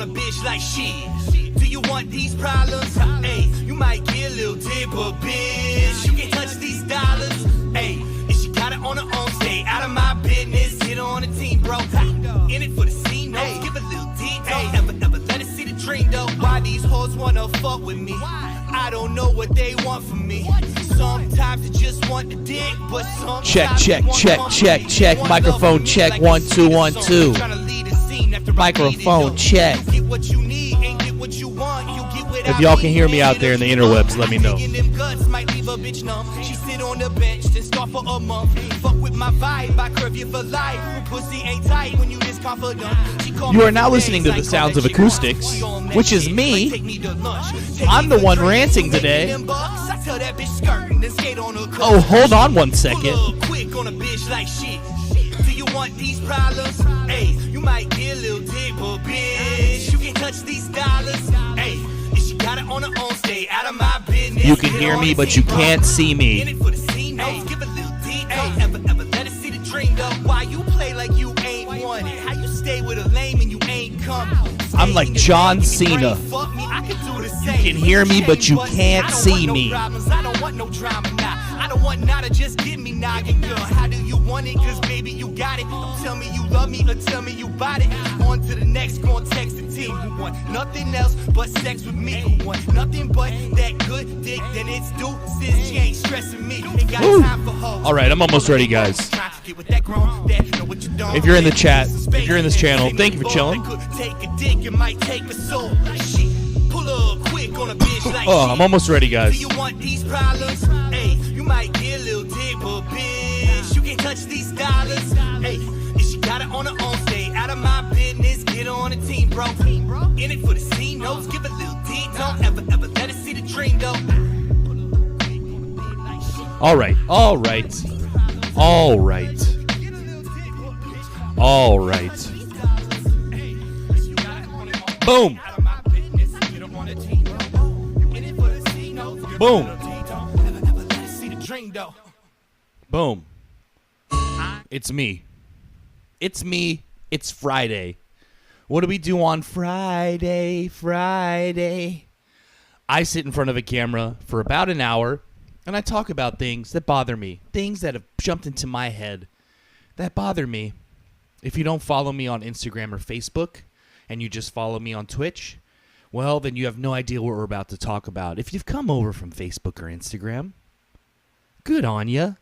a bitch like shit. Do you want these problems? Hey, you might get a little dip, but bitch, you can't touch these dollars. Hey, and she got it on her own, stay out of my business. Hit her on the team, bro. In it for the scene, no. Give a little detail. Ever let her see the dream, though. Why these hoes wanna fuck with me? I don't know what they want from me. Sometimes they just want the dick, but sometimes check. Microphone check. 1 2 1 2. Microphone check. If y'all can hear me out there in the interwebs, let me know. She sit on the bench, then start for a month. Fuck with my vibe, I curve you for life. Pussy ain't tight when you this confident. You are now listening to the sounds of Acoupstix, which is me. I'm the one ranting today. Oh, hold on 1 second. Do you want these problems? Hey, you might get a little dick, but bitch, you can't touch these dollars. Hey, and she got it on her own, stay out of my business. You can hear me, but you can't see me. In it for the scene, no. Give a little detail. Ever let her see the dream, though. Why you play like you ain't won it? How you stay with a lame and you ain't come? I'm like John Cena. You can hear me, but you can't see me. I don't want no drama now. I don't want nada, just give me noggin, girl. How do you want it? Cause baby, you got it. Don't tell me you love me or tell me you bought it. On to the next, gon' text the team who want nothing else but sex with me. Who want nothing but that good dick, then it's due. Since she ain't stressing me. Ain't got time for her. Alright, I'm almost ready, guys. If you're in the chat, if you're in this channel, thank you for chilling. Oh, I'm almost ready, guys. Do you want these problems? Hey, you might get a little dick, but bitch, you can't touch these dollars. Hey, and she got it on her own, stay out of my business. Get on the team, bro. In it for the scene, notes, give a little detail. Ever let her see the dream, though. All right. Boom. Boom. It's me. It's Friday. What do we do on Friday? I sit in front of a camera for about an hour, and I talk about things that bother me, things that have jumped into my head that bother me. If you don't follow me on Instagram or Facebook, and you just follow me on Twitch, well, then you have no idea what we're about to talk about. If you've come over from Facebook or Instagram, good on you,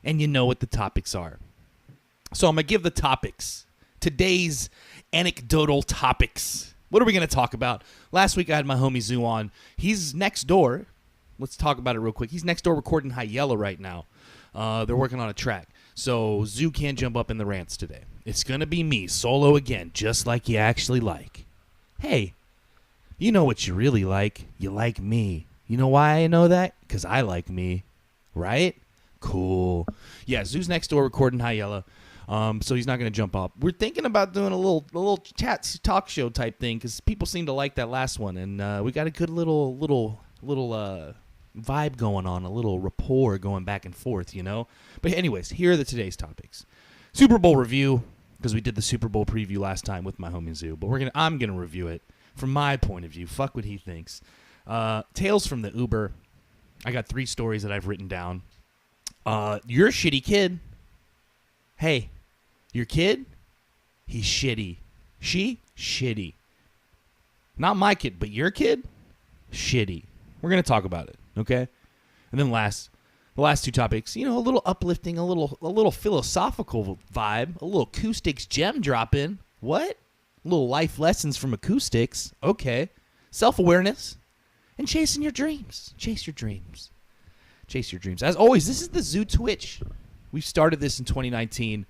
and you know what the topics are. So I'm going to give the topics. Today's anecdotal topics. What are we going to talk about? Last week I had my homie Zoo on. He's next door. Let's talk about it real quick. He's next door recording High Yellow right now. They're working on a track. So Zoo can't jump up in the rants today. It's going to be me, solo again, just like you actually like. Hey, you know what you really like. You like me. You know why I know that? Because I like me. Right? Cool. Yeah, Zoo's next door recording High Yellow. So he's not going to jump up. We're thinking about doing a little chat talk show type thing because people seem to like that last one. And we got a good little vibe going on, a little rapport going back and forth, you know? But anyways, here are today's topics. Super Bowl review, because we did the Super Bowl preview last time with my homie Zoo. But I'm going to review it from my point of view. Fuck what he thinks. Tales from the Uber. I got 3 stories that I've written down. You're a shitty kid. Hey, your kid, he's shitty. She, shitty. Not my kid, but your kid, shitty. We're going to talk about it, okay? And then the last 2 topics, you know, a little uplifting, a little philosophical vibe, a little Acoupstix gem drop in. What? A little life lessons from Acoupstix. Okay. Self-awareness and chasing your dreams. Chase your dreams. Chase your dreams. As always, this is the Zoo Twitch. We started this in 2019,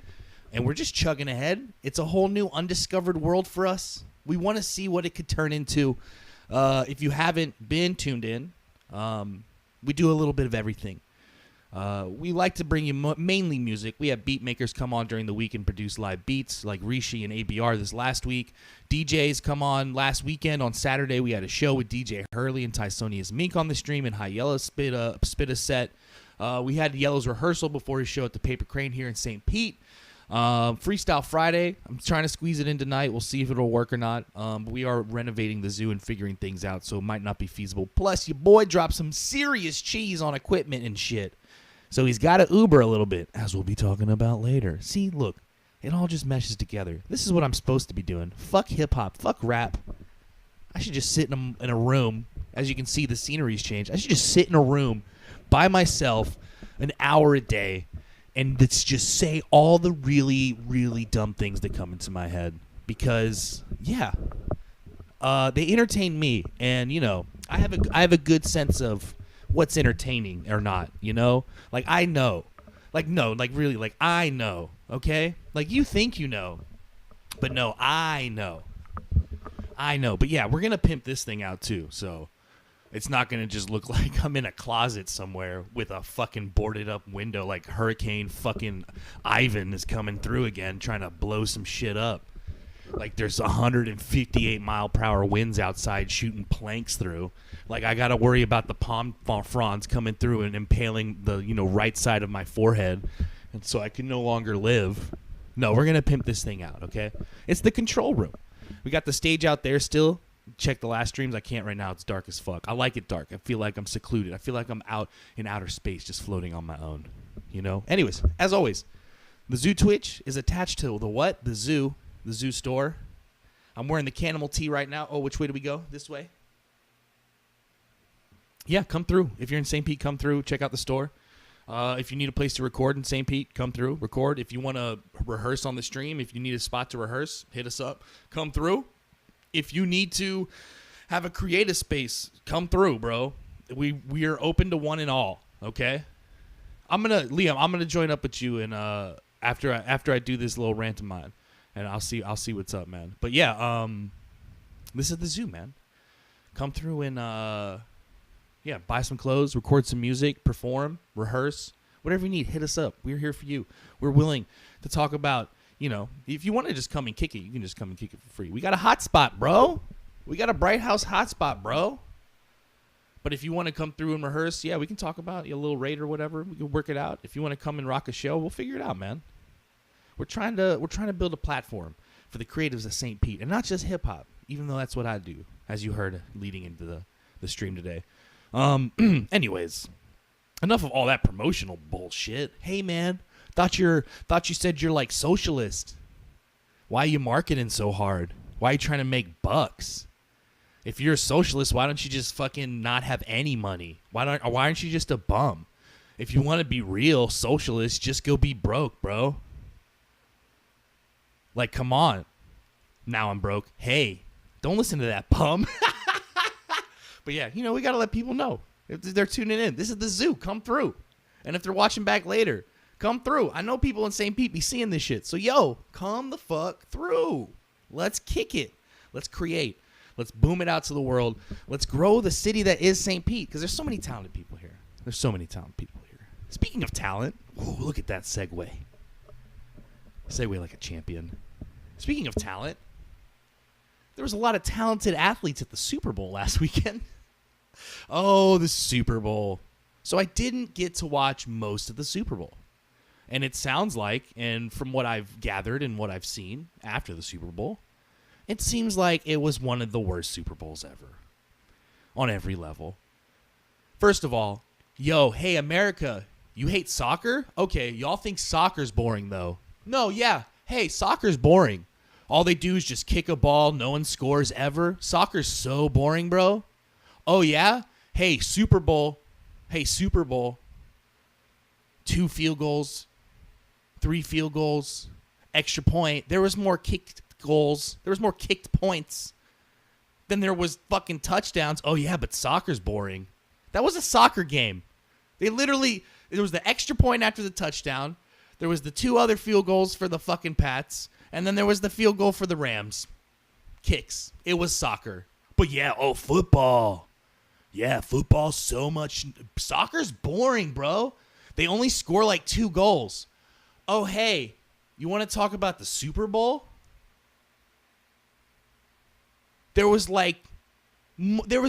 and we're just chugging ahead. It's a whole new undiscovered world for us. We want to see what it could turn into. If you haven't been tuned in, we do a little bit of everything. We like to bring you mainly music. We have beat makers come on during the week and produce live beats like Rishi and ABR this last week. DJs come on last weekend. On Saturday, we had a show with DJ Hurley and Tysonius Meek on the stream, and High Yellow spit a set. We had Yellow's rehearsal before his show at the Paper Crane here in St. Pete. Freestyle Friday. I'm trying to squeeze it in tonight. We'll see if it'll work or not. We are renovating the zoo and figuring things out, so it might not be feasible. Plus, your boy dropped some serious cheese on equipment and shit. So he's got to Uber a little bit, as we'll be talking about later. See, look, it all just meshes together. This is what I'm supposed to be doing. Fuck hip-hop. Fuck rap. I should just sit in a room. As you can see, the scenery's changed. I should just sit in a room by myself an hour a day and let's just say all the really, really dumb things that come into my head. Because, yeah, they entertain me. And, you know, I have a good sense of what's entertaining or not, you know? Like, I know. Like, no, like, really, like, I know, okay? Like, you think you know. But, no, I know. I know. But, yeah, we're going to pimp this thing out, too, so it's not going to just look like I'm in a closet somewhere with a fucking boarded up window like Hurricane fucking Ivan is coming through again trying to blow some shit up. Like there's 158 mile per hour winds outside shooting planks through. Like I got to worry about the palm fronds coming through and impaling the, you know, right side of my forehead. And so I can no longer live. No, we're going to pimp this thing out, okay? It's the control room. We got the stage out there still. Check the last streams. I can't right now. It's dark as fuck. I like it dark. I feel like I'm secluded. I feel like I'm out in outer space just floating on my own, you know? Anyways, as always, the Zoo Twitch is attached to the what? The Zoo store. I'm wearing the Canimal tee right now. Oh, which way do we go? This way? Yeah, come through. If you're in St. Pete, come through. Check out the store. If you need a place to record in St. Pete, come through. Record. If you want to rehearse on the stream, if you need a spot to rehearse, hit us up. Come through. If you need to have a creative space, come through, bro. We are open to one and all, okay? Liam, I'm gonna join up with you and after I do this little rant of mine, and I'll see what's up, man. But yeah, this is the zoo, man. Come through and buy some clothes, record some music, perform, rehearse, whatever you need. Hit us up. We're here for you. We're willing to talk about. You know, if you want to just come and kick it, you can just come and kick it for free. We got a hotspot, bro. We got a Bright House hotspot, bro. But if you want to come through and rehearse, yeah, we can talk about a little rate or whatever. We can work it out. If you want to come and rock a show, we'll figure it out, man. We're trying to build a platform for the creatives of St. Pete, and not just hip hop, even though that's what I do, as you heard leading into the stream today. Anyways, enough of all that promotional bullshit. Hey, man. Thought you said you're like socialist. Why are you marketing so hard? Why are you trying to make bucks? If you're a socialist, why don't you just fucking not have any money? Why aren't you just a bum? If you want to be real socialist, just go be broke, bro. Like, come on. Now I'm broke. Hey, don't listen to that bum. But yeah, you know, we got to let people know. If they're tuning in, this is the zoo. Come through. And if they're watching back later, come through. I know people in St. Pete be seeing this shit. So, yo, come the fuck through. Let's kick it. Let's create. Let's boom it out to the world. Let's grow the city that is St. Pete. Because there's so many talented people here. There's so many talented people here. Speaking of talent, ooh, look at that segue. Segue like a champion. Speaking of talent, there was a lot of talented athletes at the Super Bowl last weekend. Oh, the Super Bowl. So I didn't get to watch most of the Super Bowl. And it sounds like, and from what I've gathered and what I've seen after the Super Bowl, it seems like it was one of the worst Super Bowls ever. On every level. First of all, yo, hey, America, you hate soccer? Okay, y'all think soccer's boring, though. No, yeah, hey, soccer's boring. All they do is just kick a ball, no one scores ever. Soccer's so boring, bro. Oh, yeah? Hey, Super Bowl. Hey, Super Bowl. 2 field goals. 3 field goals, extra point. There was more kicked goals. There was more kicked points than there was fucking touchdowns. Oh, yeah, but soccer's boring. That was a soccer game. There was the extra point after the touchdown. There was the 2 other field goals for the fucking Pats. And then there was the field goal for the Rams. Kicks. It was soccer. But yeah, football. Yeah, football's so much. Soccer's boring, bro. They only score like 2 goals. Oh, hey, you want to talk about the Super Bowl? It was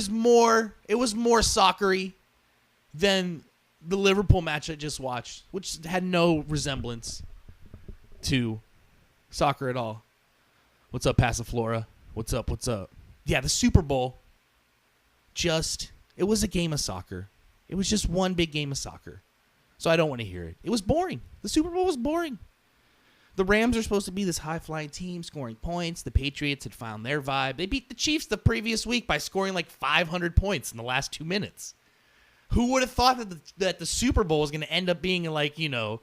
more soccer-y than the Liverpool match I just watched, which had no resemblance to soccer at all. What's up, Passaflora? What's up? Yeah, the Super Bowl, it was a game of soccer. It was just one big game of soccer. So I don't want to hear it. It was boring. The Super Bowl was boring. The Rams are supposed to be this high-flying team scoring points. The Patriots had found their vibe. They beat the Chiefs the previous week by scoring like 500 points in the last 2 minutes. Who would have thought that the Super Bowl was going to end up being like, an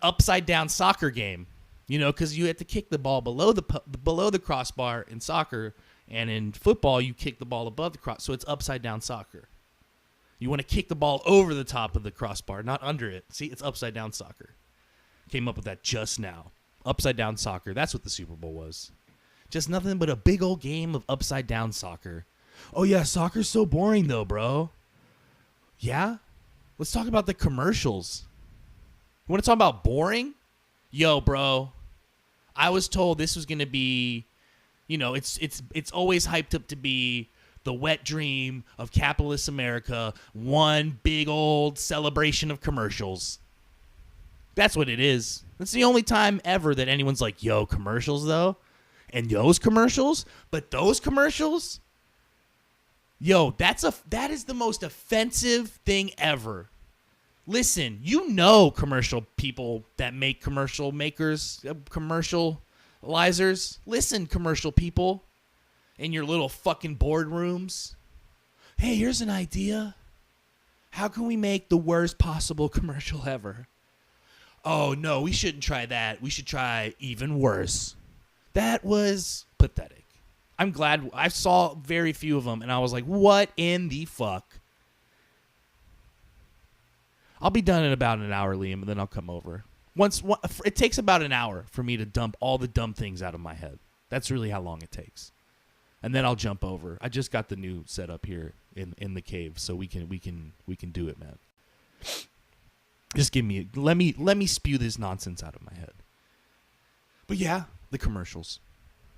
upside-down soccer game? Because you had to kick the ball below the crossbar in soccer, and in football you kick the ball above the cross, so it's upside-down soccer. You want to kick the ball over the top of the crossbar, not under it. See, it's upside-down soccer. Came up with that just now. Upside-down soccer. That's what the Super Bowl was. Just nothing but a big old game of upside-down soccer. Oh, yeah, soccer's so boring, though, bro. Yeah? Let's talk about the commercials. You want to talk about boring? Yo, bro. I was told this was going to be, it's always hyped up to be the wet dream of capitalist America, one big old celebration of commercials. That's what it is. That's the only time ever that anyone's like, yo, commercials, though? And those commercials? But those commercials? Yo, that is the most offensive thing ever. Listen, commercial people that make commercializers. Listen, commercial people in your little fucking boardrooms. Hey, here's an idea. How can we make the worst possible commercial ever? Oh, no, we shouldn't try that. We should try even worse. That was pathetic. I'm glad I saw very few of them, and I was like, what in the fuck? I'll be done in about an hour, Liam, and then I'll come over. It takes about an hour for me to dump all the dumb things out of my head. That's really how long it takes. And then I'll jump over. I just got the new setup here in the cave, so we can do it, man. Just let me spew this nonsense out of my head. But yeah, the commercials.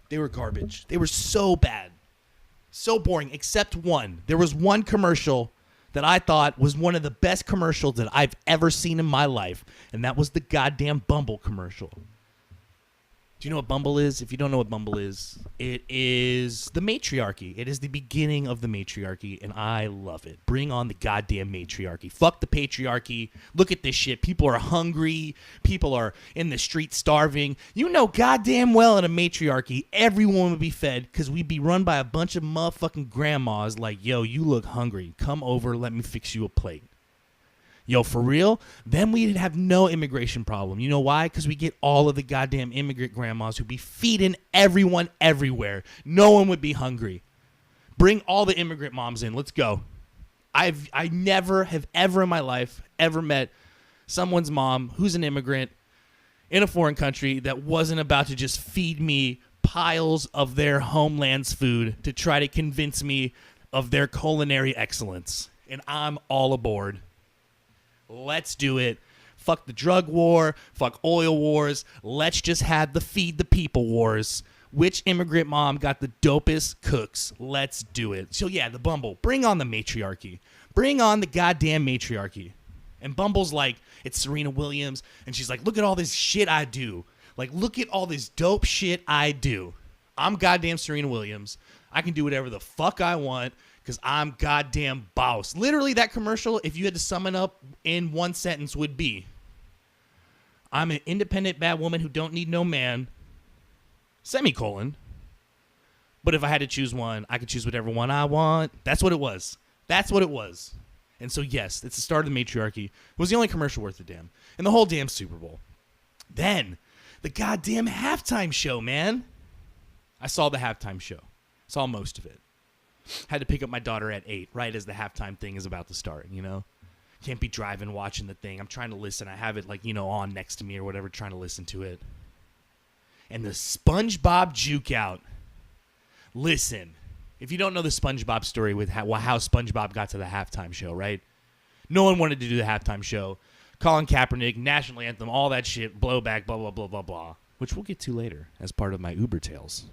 They were garbage. They were so bad. So boring, except one. There was one commercial that I thought was one of the best commercials that I've ever seen in my life, and that was the goddamn Bumble commercial. Do you know what Bumble is? If you don't know what Bumble is, it is the matriarchy. It is the beginning of the matriarchy, and I love it. Bring on the goddamn matriarchy. Fuck the patriarchy. Look at this shit. People are hungry. People are in the street starving. You know goddamn well in a matriarchy, everyone would be fed because we'd be run by a bunch of motherfucking grandmas like, yo, you look hungry. Come over. Let me fix you a plate. Yo, for real? Then we'd have no immigration problem. You know why? Because we get all of the goddamn immigrant grandmas who'd be feeding everyone everywhere. No one would be hungry. Bring all the immigrant moms in. Let's go. I never have ever in my life ever met someone's mom who's an immigrant in a foreign country that wasn't about to just feed me piles of their homeland's food to try to convince me of their culinary excellence. And I'm all aboard. Let's do it. Fuck the drug war. Fuck oil wars. Let's just have the feed the people wars. Which immigrant mom got the dopest cooks? Let's do it. So yeah, the Bumble. Bring on the matriarchy. Bring on the goddamn matriarchy. And Bumble's like, it's Serena Williams. And she's like, look at all this shit I do. Like, look at all this dope shit I do. I'm goddamn Serena Williams. I can do whatever the fuck I want. Because I'm goddamn boss. Literally, that commercial, if you had to sum it up in one sentence, would be, I'm an independent bad woman who don't need no man, semicolon. But if I had to choose one, I could choose whatever one I want. That's what it was. That's what it was. And so, yes, it's the start of the matriarchy. It was the only commercial worth a damn. And the whole damn Super Bowl. Then, the goddamn halftime show, man. I saw the halftime show. Saw most of it. Had to pick up my daughter at 8, right as the halftime thing is about to start, Can't be driving, watching the thing. I'm trying to listen. I have it, on next to me or whatever, trying to listen to it. And the SpongeBob juke out. Listen, if you don't know the SpongeBob story with how SpongeBob got to the halftime show, right? No one wanted to do the halftime show. Colin Kaepernick, national anthem, all that shit, blowback, blah, blah, blah, blah, blah, which we'll get to later as part of my Uber tales.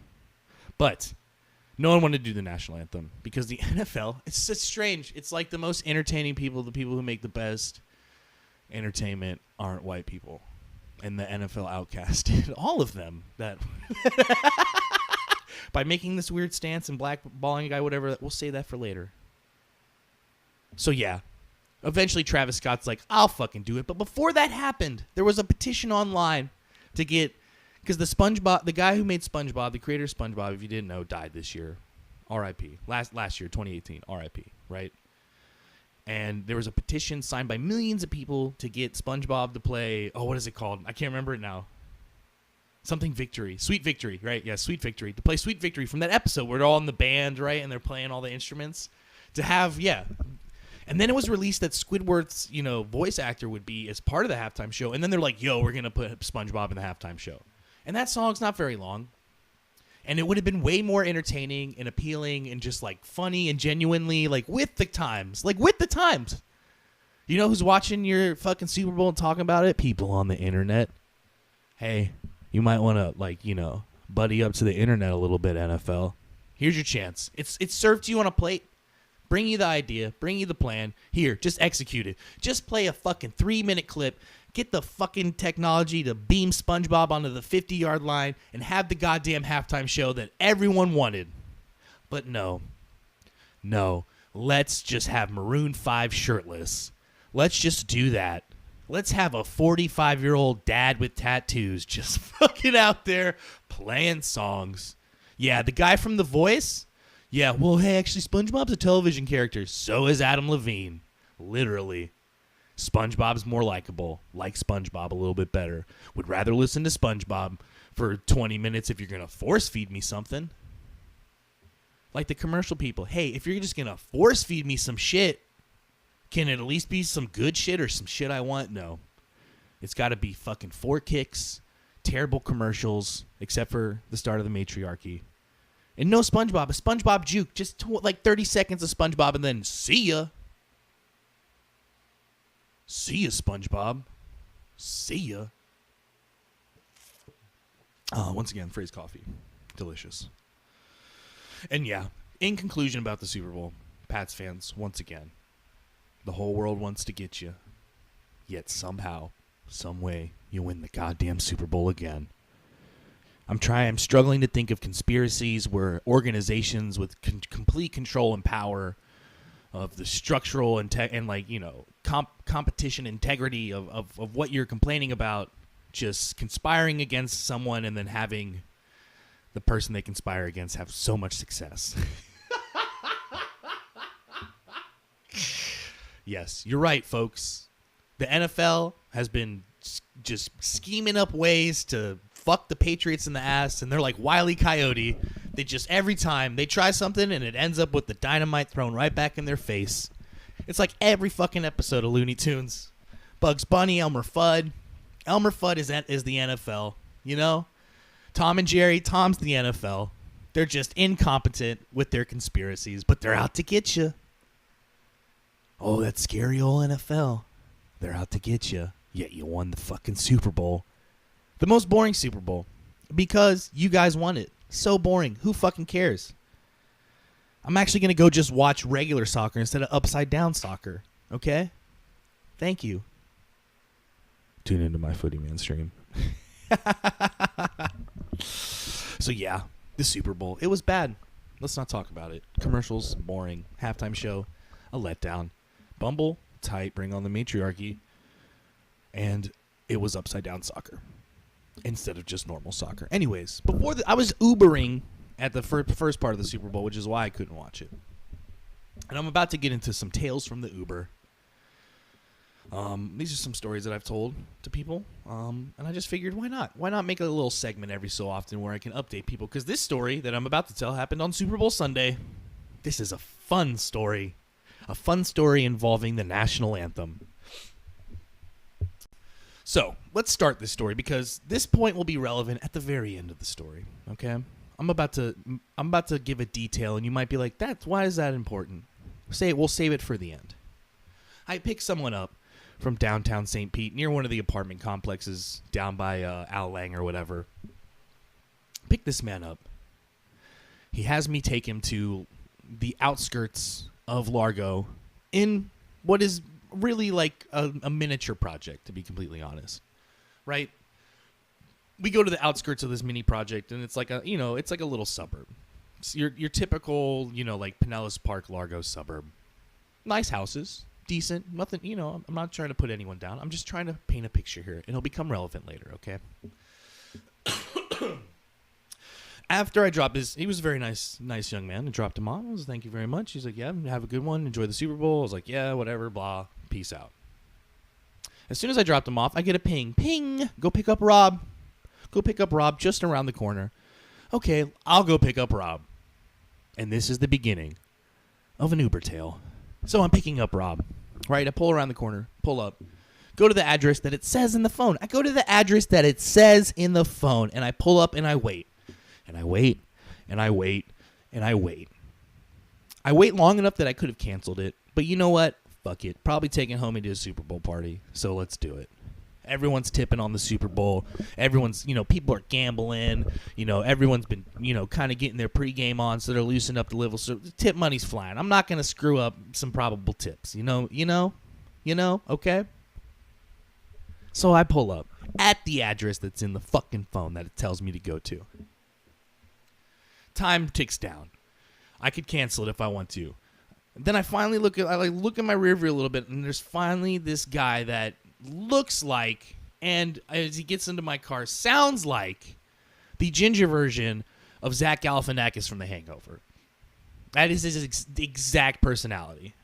But no one wanted to do the national anthem because the NFL, it's just strange. It's like the most entertaining people, the people who make the best entertainment aren't white people. And the NFL outcasted all of them that by making this weird stance and blackballing a guy, whatever. We'll say that for later. So yeah, eventually Travis Scott's like, I'll fucking do it. But before that happened, there was a petition online to get, because the guy who made SpongeBob, the creator of SpongeBob, if you didn't know, died this year. R.I.P. Last year, 2018. R.I.P. Right? And there was a petition signed by millions of people to get SpongeBob to play, what is it called? I can't remember it now. Something Victory. Sweet Victory, right? Yeah, Sweet Victory. To play Sweet Victory from that episode where they're all in the band, right? And they're playing all the instruments. To have, yeah. And then it was released that Squidward's, voice actor would be as part of the halftime show. And then they're like, we're going to put SpongeBob in the halftime show. And that song's not very long. And it would have been way more entertaining and appealing and just, like, funny and genuinely, like, with the times. Like, with the times. You know who's watching your fucking Super Bowl and talking about it? People on the internet. Hey, you might want to, like, buddy up to the internet a little bit, NFL. Here's your chance. It's served to you on a plate. Bring you the idea. Bring you the plan. Here, just execute it. Just play a fucking 3-minute clip. Get the fucking technology to beam SpongeBob onto the 50-yard line and have the goddamn halftime show that everyone wanted. But no. Let's just have Maroon 5 shirtless. Let's just do that. Let's have a 45-year-old dad with tattoos just fucking out there playing songs. Yeah, the guy from The Voice. Yeah, well, hey, actually, SpongeBob's a television character. So is Adam Levine. Literally. SpongeBob's more likable. Like SpongeBob a little bit better. Would rather listen to SpongeBob for 20 minutes if you're going to force feed me something. Like the commercial people. Hey, if you're just going to force feed me some shit, can it at least be some good shit or some shit I want? No. It's got to be fucking 4 kicks, terrible commercials, except for the start of the matriarchy. And no SpongeBob. A SpongeBob juke. Just like 30 seconds of SpongeBob and then see ya. See ya, SpongeBob. See ya. Once again, phrase coffee. Delicious. And yeah, in conclusion about the Super Bowl, Pats fans, once again, the whole world wants to get you. Yet somehow, some way, you win the goddamn Super Bowl again. I'm struggling to think of conspiracies where organizations with complete control and power of the structural and competition integrity of what you're complaining about, just conspiring against someone and then having the person they conspire against have so much success. Yes, you're right, folks. The NFL has been just scheming up ways to fuck the Patriots in the ass, and they're like Wile E. Coyote. They just, every time they try something and it ends up with the dynamite thrown right back in their face. It's like every fucking episode of Looney Tunes. Bugs Bunny, Elmer Fudd. Elmer Fudd is the NFL, Tom and Jerry, Tom's the NFL. They're just incompetent with their conspiracies, but they're out to get you. Oh, that scary old NFL. They're out to get you. Yet you won the fucking Super Bowl. The most boring Super Bowl. Because you guys won it. So boring. Who fucking cares? I'm actually going to go just watch regular soccer instead of upside down soccer. Okay? Thank you. Tune into my Footy Man stream. So yeah, the Super Bowl. It was bad. Let's not talk about it. Commercials, boring. Halftime show, a letdown. Bumble, tight, bring on the matriarchy. And it was upside down soccer instead of just normal soccer. Anyways, I was Ubering at the first part of the Super Bowl, which is why I couldn't watch it. And I'm about to get into some tales from the Uber. These are some stories that I've told to people, and I just figured, why not? Why not make a little segment every so often where I can update people? Because this story that I'm about to tell happened on Super Bowl Sunday. This is a fun story involving the national anthem. So let's start this story because this point will be relevant at the very end of the story. Okay, I'm about to give a detail, and you might be like, why is that important? We'll save it for the end. I picked someone up from downtown St. Pete, near one of the apartment complexes down by Al Lang or whatever. Pick this man up. He has me take him to the outskirts of Largo in what is really like a miniature project, to be completely honest. Right? we go to the outskirts of this mini project, and it's like a little suburb. It's your typical, like Pinellas Park, Largo suburb. Nice houses, decent, nothing. I'm not trying to put anyone down. I'm just trying to paint a picture here, and it'll become relevant later. Okay. After I dropped he was a very nice young man. I dropped him off. I was, thank you very much. He's like, yeah, have a good one. Enjoy the Super Bowl. I was like, yeah, whatever, blah, peace out. As soon as I dropped him off, I get a ping. Ping, go pick up Rob. Go pick up Rob just around the corner. Okay, I'll go pick up Rob. And this is the beginning of an Uber tale. So I'm picking up Rob, right? I pull around the corner, pull up, go to the address that it says in the phone. I go to the address that it says in the phone, and I pull up and I wait. And I wait, and I wait, and I wait. I wait long enough that I could have canceled it. But you know what? Fuck it. Probably taking homie to a Super Bowl party. So let's do it. Everyone's tipping on the Super Bowl. Everyone's, people are gambling. Everyone's been, kind of getting their pregame on, so they're loosening up the level. So the tip money's flying. I'm not going to screw up some probable tips. Okay? So I pull up at the address that's in the fucking phone that it tells me to go to. Time ticks down. I could cancel it if I want to. Then I finally look in my rear view a little bit, and there's finally this guy that looks like, and as he gets into my car, sounds like the ginger version of Zach Galifianakis from The Hangover. That is his exact personality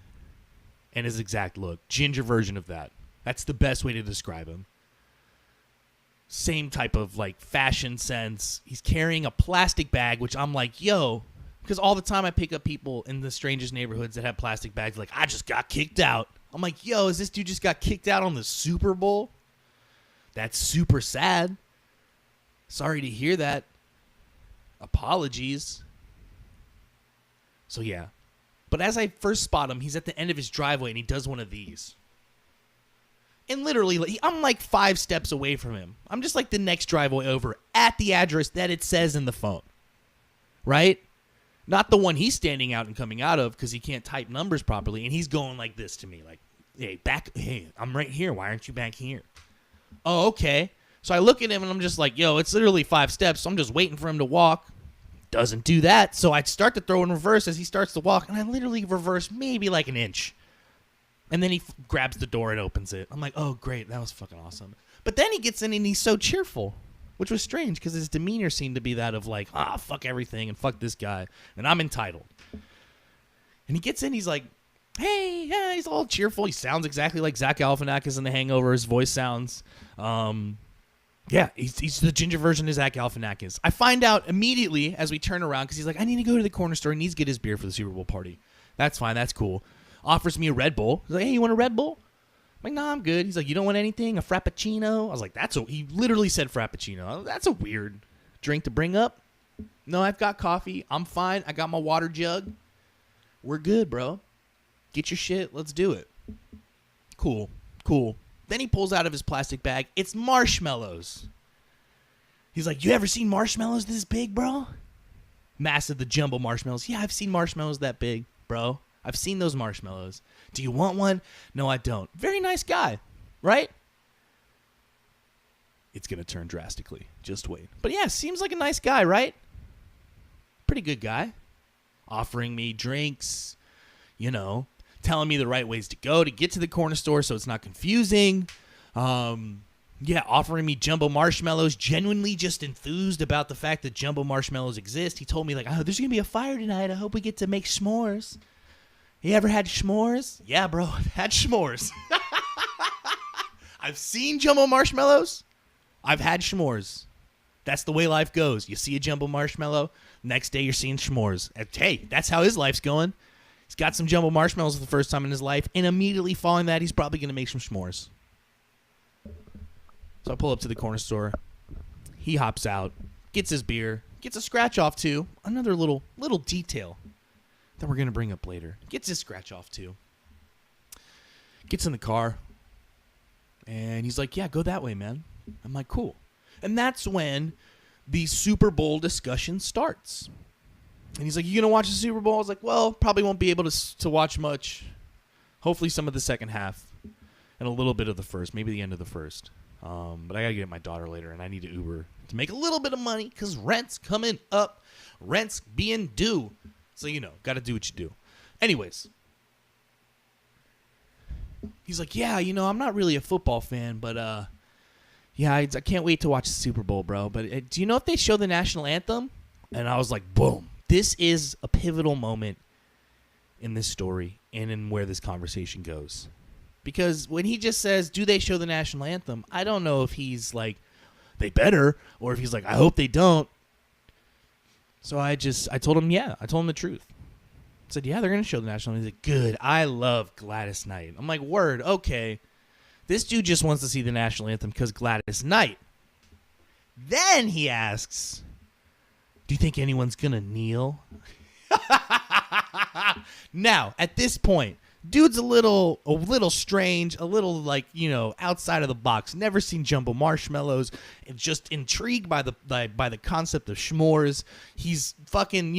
and his exact look. Ginger version of that. That's the best way to describe him. Same type of fashion sense. He's carrying a plastic bag, which I'm like, yo, because all the time I pick up people in the strangest neighborhoods that have plastic bags. Like, I just got kicked out. I'm like, yo, is this dude just got kicked out on the Super Bowl? That's super sad. Sorry to hear that. Apologies. So yeah. But as I first spot him, he's at the end of his driveway and he does one of these. And literally, I'm like 5 steps away from him. I'm just like the next driveway over at the address that it says in the phone. Right? Not the one he's standing out and coming out of because he can't type numbers properly. And he's going like this to me. Like, hey, I'm right here. Why aren't you back here? Oh, okay. So I look at him and I'm just like, yo, it's literally 5 steps. So I'm just waiting for him to walk. Doesn't do that. So I start to throw in reverse as he starts to walk. And I literally reverse maybe like an inch. And then he grabs the door and opens it. I'm like, oh, great. That was fucking awesome. But then he gets in and he's so cheerful, which was strange because his demeanor seemed to be that of like, fuck everything and fuck this guy. And I'm entitled. And he gets in. He's like, hey, yeah, he's all cheerful. He sounds exactly like Zach Galifianakis in The Hangover. His voice sounds. Yeah, he's the ginger version of Zach Galifianakis. I find out immediately as we turn around because he's like, I need to go to the corner store. He needs to get his beer for the Super Bowl party. That's fine. That's cool. Offers me a Red Bull. He's like, hey, you want a Red Bull? I'm like, nah, I'm good. He's like, you don't want anything? A Frappuccino? I was like, he literally said Frappuccino. That's a weird drink to bring up. No, I've got coffee. I'm fine. I got my water jug. We're good, bro. Get your shit. Let's do it. Cool. Then he pulls out of his plastic bag. It's marshmallows. He's like, you ever seen marshmallows this big, bro? Massive, the jumbo marshmallows. Yeah, I've seen marshmallows that big, bro. I've seen those marshmallows. Do you want one? No, I don't. Very nice guy, right? It's going to turn drastically. Just wait. But yeah, seems like a nice guy, right? Pretty good guy. Offering me drinks, telling me the right ways to go to get to the corner store so it's not confusing. Offering me jumbo marshmallows, genuinely just enthused about the fact that jumbo marshmallows exist. He told me like, there's going to be a fire tonight. I hope we get to make s'mores. You ever had s'mores? Yeah, bro, I've had s'mores. I've seen jumbo marshmallows. I've had s'mores. That's the way life goes. You see a jumbo marshmallow, next day you're seeing s'mores. Hey, that's how his life's going. He's got some jumbo marshmallows for the first time in his life, and immediately following that, he's probably going to make some s'mores. So I pull up to the corner store. He hops out, gets his beer, gets a scratch off too. Another little detail that we're going to bring up later. Gets his scratch off too. Gets in the car, and he's like, yeah, go that way, man. I'm like, cool. And that's when the Super Bowl discussion starts. And he's like, you going to watch the Super Bowl? I was like, well, probably won't be able to watch much. Hopefully some of the second half and a little bit of the first, maybe the end of the first. But I gotta get my daughter later, and I need to Uber to make a little bit of money because rent's coming up. Rent's being due. So, gotta do what you do. Anyways. He's like, yeah, I'm not really a football fan, but, yeah, I can't wait to watch the Super Bowl, bro. But do you know if they show the national anthem? And I was like, boom. This is a pivotal moment in this story and in where this conversation goes. Because when he just says, do they show the national anthem? I don't know if he's like, they better, or if he's like, I hope they don't. So I told him, yeah. I told him the truth. I said, yeah, they're going to show the national anthem. He's like, good. I love Gladys Knight. I'm like, word, okay. This dude just wants to see the national anthem because Gladys Knight. Then he asks, do you think anyone's going to kneel? Now, at this point, dude's a little strange, a little like, outside of the box. Never seen Jumbo Marshmallows. And just intrigued by the concept of s'mores. He's fucking,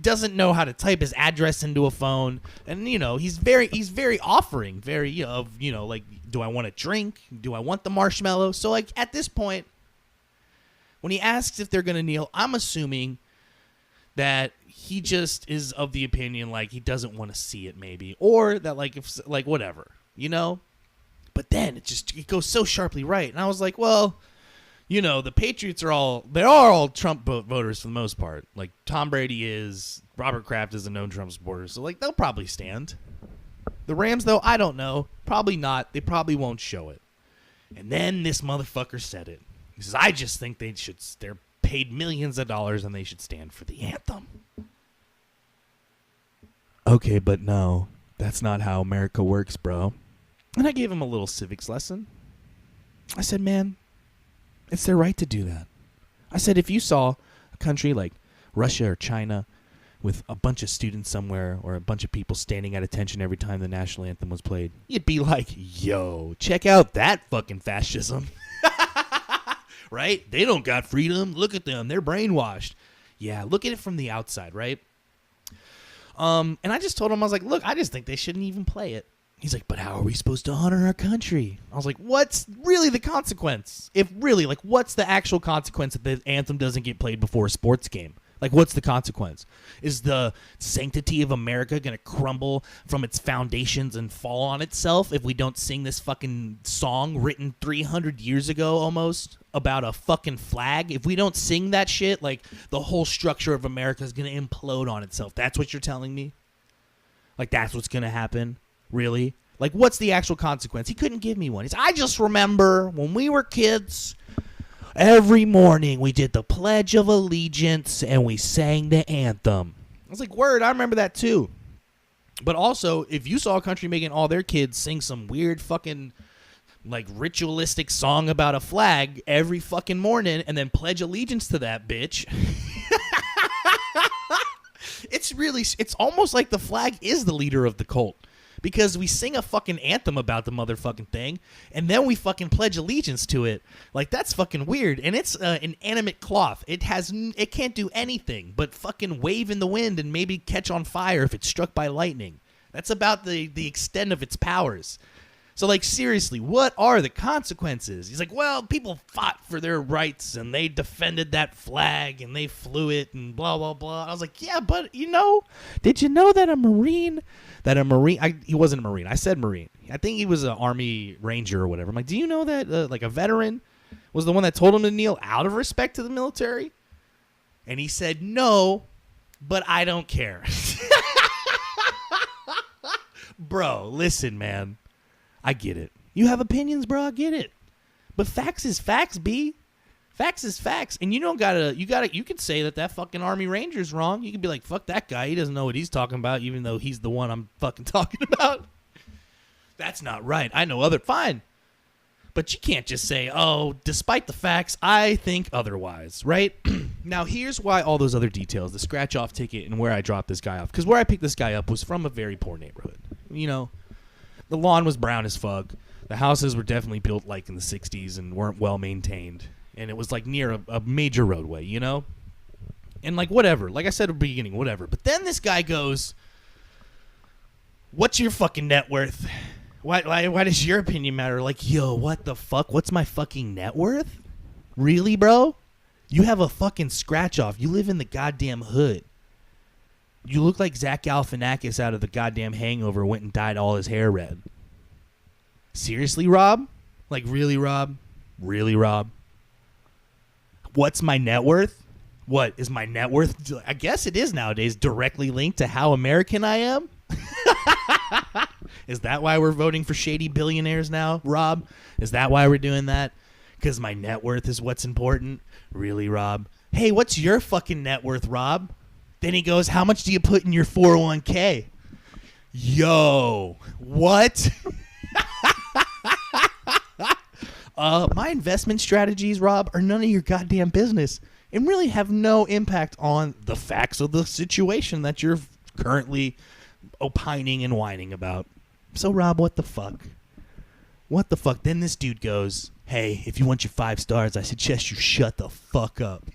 doesn't know how to type his address into a phone. And, he's very offering, very, like, do I want a drink? Do I want the marshmallow? So, like, at this point, when he asks if they're going to kneel, I'm assuming that he just is of the opinion, like, he doesn't want to see it, maybe. Or that, like, if, like, whatever, But then it goes so sharply right. And I was like, well, the Patriots are all Trump voters for the most part. Like, Tom Brady is, Robert Kraft is a known Trump supporter. So, like, they'll probably stand. The Rams, though, I don't know. Probably not. They probably won't show it. And then this motherfucker said it. He says, I just think they're paid millions of dollars and they should stand for the anthem. Okay, but no, that's not how America works, bro. And I gave him a little civics lesson. I said, man, it's their right to do that. I said, if you saw a country like Russia or China with a bunch of students somewhere or a bunch of people standing at attention every time the national anthem was played, you'd be like, yo, check out that fucking fascism. Right? They don't got freedom. Look at them. They're brainwashed. Yeah, look at it from the outside, right? And I just told him, I was like, look, I just think they shouldn't even play it. He's like, but how are we supposed to honor our country? I was like, what's really the consequence? If really, like, what's the actual consequence if the anthem doesn't get played before a sports game? Like, what's the consequence? Is the sanctity of America going to crumble from its foundations and fall on itself if we don't sing this fucking song written 300 years ago almost about a fucking flag? If we don't sing that shit, like, the whole structure of America is going to implode on itself. That's what you're telling me? Like, that's what's going to happen? Really? Like, what's the actual consequence? He couldn't give me one. He's, I just remember when we were kids, every morning we did the Pledge of Allegiance and we sang the anthem. I was like, word, I remember that too. But also, if you saw a country making all their kids sing some weird fucking, like, ritualistic song about a flag every fucking morning and then pledge allegiance to that bitch, it's almost like the flag is the leader of the cult. Because we sing a fucking anthem about the motherfucking thing, and then we fucking pledge allegiance to it. Like, that's fucking weird. And it's an inanimate cloth. It can't do anything but fucking wave in the wind and maybe catch on fire if it's struck by lightning. That's about the extent of its powers. So, like, seriously, what are the consequences? He's like, well, people fought for their rights, and they defended that flag, and they flew it, and blah, blah, blah. I was like, yeah, but, did you know that he wasn't a Marine. I said Marine. I think he was an Army Ranger or whatever. I'm like, do you know that, like, a veteran was the one that told him to kneel out of respect to the military? And he said, no, but I don't care. Bro, listen, man. I get it. You have opinions, bro. I get it. But facts is facts, B. Facts is facts. And you could say that fucking Army Ranger's wrong. You could be like, fuck that guy. He doesn't know what he's talking about, even though he's the one I'm fucking talking about. That's not right. I know fine. But you can't just say, oh, despite the facts, I think otherwise, right? Now, here's why all those other details, the scratch-off ticket and where I dropped this guy off. Because where I picked this guy up was from a very poor neighborhood. The lawn was brown as fuck. The houses were definitely built like in the 60s and weren't well maintained. And it was like near a major roadway, And like whatever. Like I said at the beginning, whatever. But then this guy goes, what's your fucking net worth? Why does your opinion matter? Like, yo, what the fuck? What's my fucking net worth? Really, bro? You have a fucking scratch off. You live in the goddamn hood. You look like Zach Galifianakis out of the goddamn Hangover went and dyed all his hair red. Seriously, Rob? Like, really, Rob? Really, Rob? What's my net worth? What is my net worth? I guess it is nowadays directly linked to how American I am. Is that why we're voting for shady billionaires now, Rob? Is that why we're doing that? Because my net worth is what's important? Really, Rob? Hey, what's your fucking net worth, Rob? Then he goes, how much do you put in your 401k? Yo, what? My investment strategies, Rob, are none of your goddamn business and really have no impact on the facts of the situation that you're currently opining and whining about. So, Rob, what the fuck? What the fuck? Then this dude goes, hey, if you want your 5 stars, I suggest you shut the fuck up.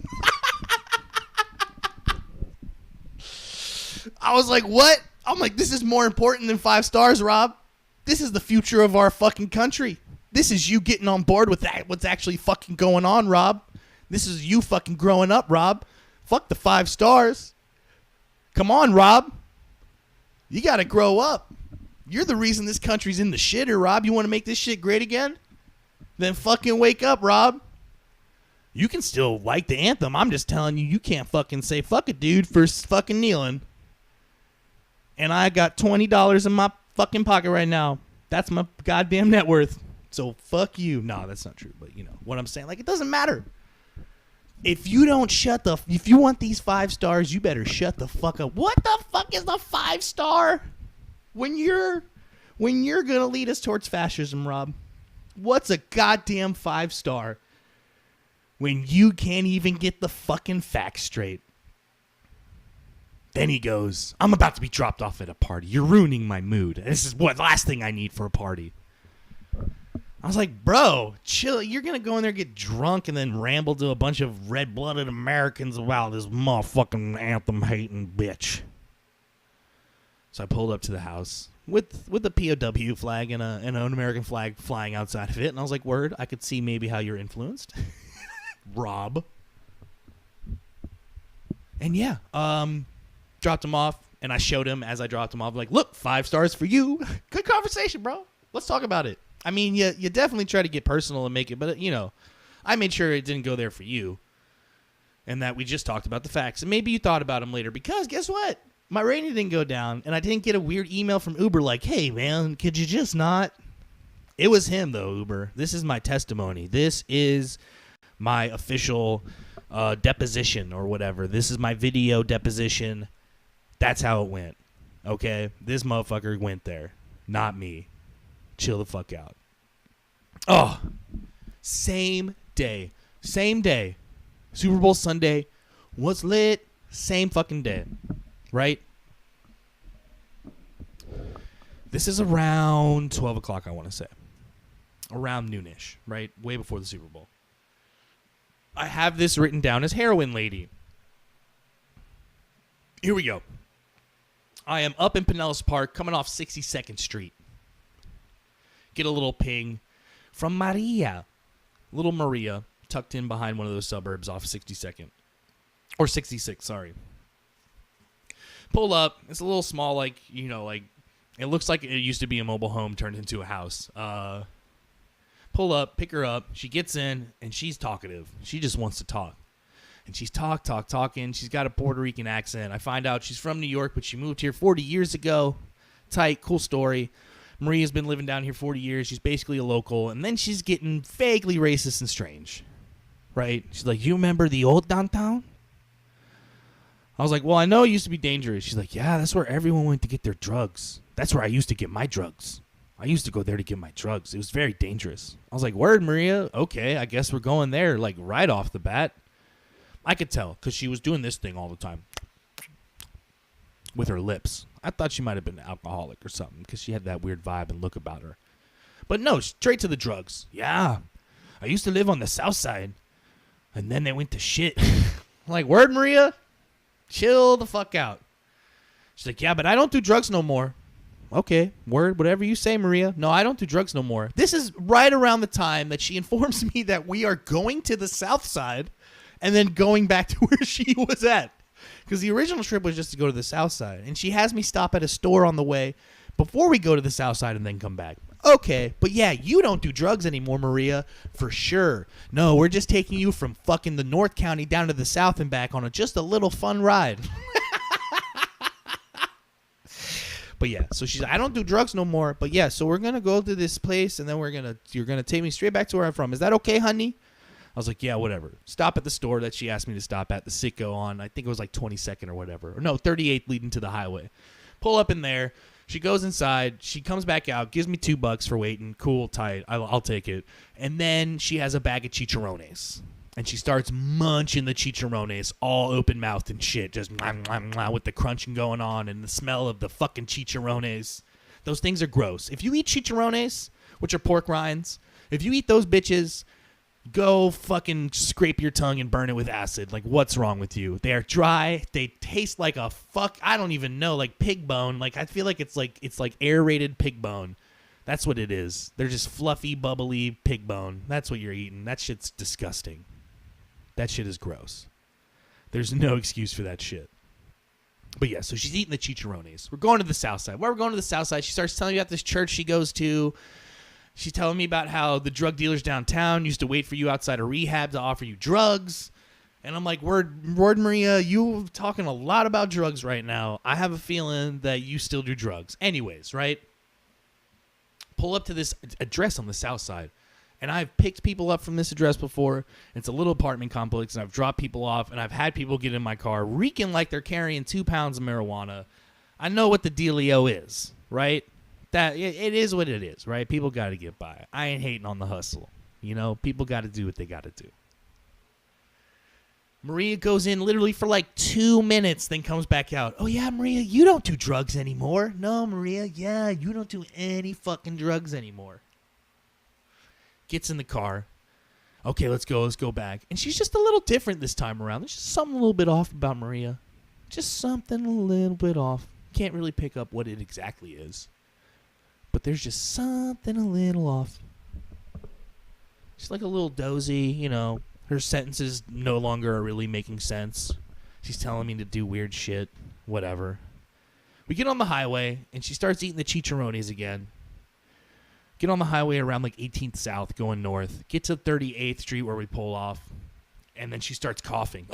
I was like, what? I'm like, this is more important than 5 stars, Rob. This is the future of our fucking country. This is you getting on board with that. What's actually fucking going on, Rob? This is you fucking growing up, Rob. Fuck the 5 stars. Come on, Rob. You got to grow up. You're the reason this country's in the shitter, Rob. You want to make this shit great again? Then fucking wake up, Rob. You can still like the anthem. I'm just telling you, you can't fucking say fuck it, dude, for fucking kneeling. And I got $20 in my fucking pocket right now. That's my goddamn net worth. So fuck you. No, that's not true. But you know what I'm saying. Like, it doesn't matter. If you don't if you want these 5 stars, you better shut the fuck up. What the fuck is the 5 star? When you're gonna lead us towards fascism, Rob? What's a goddamn 5 star? When you can't even get the fucking facts straight. Then he goes, I'm about to be dropped off at a party. You're ruining my mood. This is what last thing I need for a party. I was like, bro, chill. You're going to go in there, get drunk, and then ramble to a bunch of red-blooded Americans about this motherfucking anthem-hating bitch. So I pulled up to the house with a POW flag and an American flag flying outside of it. And I was like, word, I could see maybe how you're influenced. Rob. And yeah, dropped him off, and I showed him as I dropped him off, like, look, 5 stars for you. Good conversation, bro. Let's talk about it. I mean, you definitely try to get personal and make it, but, you know, I made sure it didn't go there for you and that we just talked about the facts. And maybe you thought about them later because guess what? My rating didn't go down, and I didn't get a weird email from Uber like, hey, man, could you just not? It was him, though, Uber. This is my testimony. This is my official deposition or whatever. This is my video deposition. That's how it went, okay? This motherfucker went there, not me. Chill the fuck out. Oh, same day. Super Bowl Sunday was lit. Same fucking day, right? This is around 12 o'clock, I want to say. Around noonish, right? Way before the Super Bowl. I have this written down as Heroin Lady. Here we go. I am up in Pinellas Park, coming off 62nd Street. Get a little ping from Maria. Little Maria, tucked in behind one of those suburbs off 62nd. Or 66, sorry. Pull up. It's a little small, like, you know, like, it looks like it used to be a mobile home turned into a house. Pull up, pick her up. She gets in, and she's talkative. She just wants to talk. And she's talking. She's got a Puerto Rican accent. I find out she's from New York, but she moved here 40 years ago. Tight, cool story. Maria's been living down here 40 years. She's basically a local. And then she's getting vaguely racist and strange. Right? She's like, you remember the old downtown? I was like, well, I know it used to be dangerous. She's like, yeah, that's where everyone went to get their drugs. That's where I used to get my drugs. I used to go there to get my drugs. It was very dangerous. I was like, word, Maria. Okay, I guess we're going there, like, right off the bat. I could tell because she was doing this thing all the time with her lips. I thought she might have been an alcoholic or something because she had that weird vibe and look about her. But no, straight to the drugs. Yeah, I used to live on the south side, and then they went to shit. I'm like, word, Maria? Chill the fuck out. She's like, yeah, but I don't do drugs no more. Okay, word, whatever you say, Maria. No, I don't do drugs no more. This is right around the time that she informs me that we are going to the south side and then going back to where she was at. Because the original trip was just to go to the south side. And she has me stop at a store on the way before we go to the south side and then come back. Okay, but yeah, you don't do drugs anymore, Maria, for sure. No, we're just taking you from fucking the North County down to the south and back on just a little fun ride. But yeah, so she's like, I don't do drugs no more. But yeah, so we're going to go to this place and then you're going to take me straight back to where I'm from. Is that okay, honey? I was like, yeah, whatever. Stop at the store that she asked me to stop at, the Sitco on, I think it was like 22nd or whatever. Or no, 38th leading to the highway. Pull up in there. She goes inside. She comes back out, gives me $2 for waiting. Cool, tight. I'll take it. And then she has a bag of chicharrones. And she starts munching the chicharrones all open-mouthed and shit. Just mwah, mwah, mwah, with the crunching going on and the smell of the fucking chicharrones. Those things are gross. If you eat chicharrones, which are pork rinds, if you eat those bitches, go fucking scrape your tongue and burn it with acid. Like, what's wrong with you? They are dry. They taste like a I don't even know, like pig bone. Like, I feel like it's like aerated pig bone. That's what it is. They're just fluffy, bubbly pig bone. That's what you're eating. That shit's disgusting. That shit is gross. There's no excuse for that shit. But yeah, so she's eating the chicharrones. We're going to the south side. While we're going to the south side, she starts telling me about this church she goes to. She's telling me about how the drug dealers downtown used to wait for you outside of rehab to offer you drugs. And I'm like, word Maria, you talking a lot about drugs right now. I have a feeling that you still do drugs. Anyways, right? Pull up to this address on the south side. And I've picked people up from this address before. It's a little apartment complex, and I've dropped people off, and I've had people get in my car reeking like they're carrying 2 pounds of marijuana. I know what the dealio is, right? That it is what it is, right? People got to get by. I ain't hating on the hustle. You know, people got to do what they got to do. Maria goes in literally for like 2 minutes, then comes back out. Oh, yeah, Maria, you don't do drugs anymore. No, Maria, yeah, you don't do any fucking drugs anymore. Gets in the car. Okay, let's go back. And she's just a little different this time around. There's just something a little bit off about Maria. Just something a little bit off. Can't really pick up what it exactly is. But there's just something a little off. She's like a little dozy, you know. Her sentences no longer are really making sense. She's telling me to do weird shit. Whatever. We get on the highway, and she starts eating the chicharrones again. Get on the highway around like 18th South going north. Get to 38th Street where we pull off. And then she starts coughing.